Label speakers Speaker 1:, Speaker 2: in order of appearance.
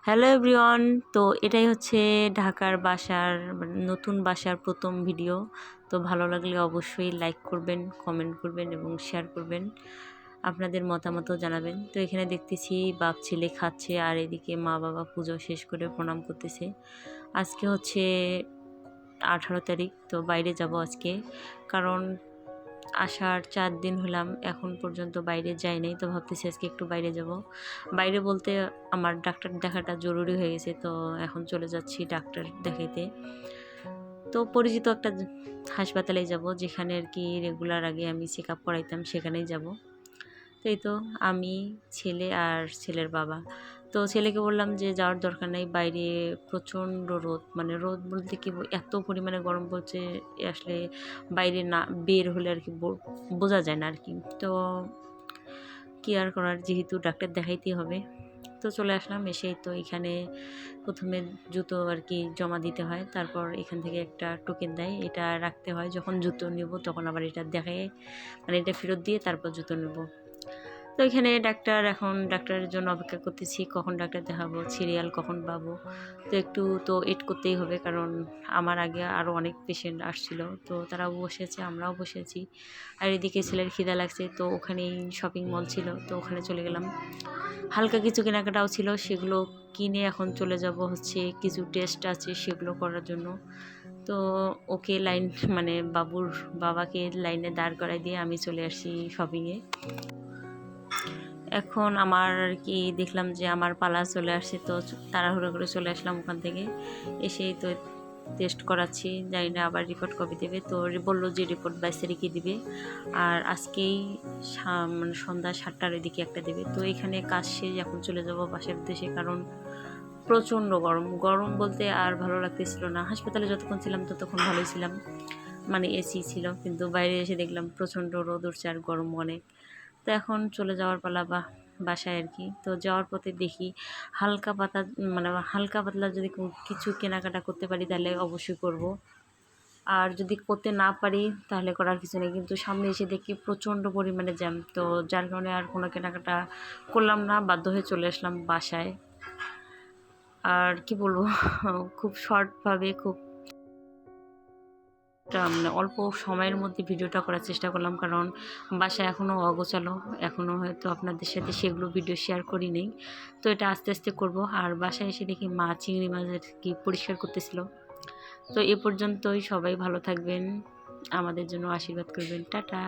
Speaker 1: Hello everyone. তো এটাই হচ্ছে ঢাকার বাসার নতুন বাসার প্রথম ভিডিও। তো ভালো লাগলে অবশ্যই লাইক করবেন, কমেন্ট করবেন এবং শেয়ার করবেন, আপনাদের মতামতও জানাবেন। তো এখানে দেখতেছি বাপ ছেলে খাচ্ছে আর এদিকে মা বাবা পুজো শেষ করে প্রণাম করতেছে। আজকে হচ্ছে 18 তারিখ। তো বাইরে যাব আজকে, কারণ আসার 4 দিন হলাম এখন পর্যন্ত বাইরে যাই নাই। তো ভাবতেছি আজকে একটু বাইরে যাব। বাইরে বলতে আমার ডাক্তার দেখাটা জরুরি হয়ে গেছে, তো এখন চলে যাচ্ছি ডাক্তার দেখাইতে। তো পরিচিত একটা হাসপাতালে যাব, যেখানে আর কি রেগুলার আগে আমি চেক আপ করাইতাম, সেখানেই যাব। তো এই তো আমি, ছেলে আর ছেলের বাবা। তো ছেলেকে বললাম যে যাওয়ার দরকার নেই, বাইরে প্রচণ্ড রোদ, মানে রোদ বলতে কি এত পরিমাণে গরম পড়ছে, আসলে বাইরে না বের হলে আর কি বোঝা যায় না আর কি। তো কি আর করার, যেহেতু ডাক্তার দেখাইতেই হবে। তো চলে আসলাম। এসেই তো এখানে প্রথমে জুতো আর কি জমা দিতে হয়, তারপর এখান থেকে একটা টোকেন দেয়, এটা রাখতে হয়। যখন জুতো নেব তখন আবার এটা দেখায়, মানে এটা ফেরত দিয়ে তারপর জুতো নেব। তো এখানে এখন ডাক্তারের জন্য অপেক্ষা করতেছি, কখন ডাক্তার দেখাবো, সিরিয়াল কখন পাবো। তো একটু তো ওয়েট করতেই হবে, কারণ আমার আগে আরও অনেক পেশেন্ট আসছিল, তো তারাও বসেছে, আমরাও বসেছি। আর এদিকে ছেলের খিদা লাগছে, তো ওখানেই শপিং মল ছিল, তো ওখানে চলে গেলাম। হালকা কিছু কেনাকাটাও ছিল, সেগুলো কিনে এখন চলে যাব হচ্ছে কিছু টেস্ট আছে সেগুলো করার জন্য। তো ওকে মানে বাবুর বাবাকে লাইনে দাঁড় করাই দিয়ে আমি চলে আসি শপিংয়ে। এখন আমার আর কি দেখলাম যে আমার পালা চলে আসছে, তো তাড়াহুড়ো করে চলে আসলাম ওখান থেকে। এসেই তো টেস্ট করাচ্ছি, জানি না আবার রিপোর্ট কবে দেবে। তো বললো যে রিপোর্ট 22 তারিখে দিবে, আর আজকেই মানে সন্ধ্যা 7টার এদিকে একটা দেবে। তো এখানে কাজ শেষ, এখন চলে যাব বাসার উদ্দেশ্যে, কারণ প্রচণ্ড গরম। গরম বলতে আর ভালো লাগতেছিল না। হাসপাতালে যতক্ষণ ছিলাম ততক্ষণ ভালোই ছিলাম, মানে এসি ছিল, কিন্তু বাইরে এসে দেখলাম প্রচণ্ড রোদ উঠছে আর গরম অনেক। তো এখন চলে যাওয়ার পালা বাসায় আর কি। তো যাওয়ার পথে দেখি হালকা পাতলা যদি কিছু কেনাকাটা করতে পারি তাহলে অবশ্যই করব, আর যদি করতে না পারি তাহলে করার কিছু নেই। কিন্তু সামনে এসে দেখি প্রচণ্ড পরিমাণে জ্যাম, তো যার কারণে আর কোনো কেনাকাটা করলাম না, বাধ্য হয়ে চলে আসলাম বাসায়। আর কি বলবো, খুব শর্টভাবে মানে অল্প সময়ের মধ্যে ভিডিওটা করার চেষ্টা করলাম, কারণ বাসায় এখনও অগোছালো, এখনও হয়তো আপনাদের সাথে সেগুলো ভিডিও শেয়ার করি নেই। তো এটা আস্তে আস্তে করব। আর বাসায় এসে দেখি মা চিংড়ি মাছের কি পরিষ্কার করতেছিল। তো এ পর্যন্তই, সবাই ভালো থাকবেন, আমাদের জন্য আশীর্বাদ করবেন। টাটা।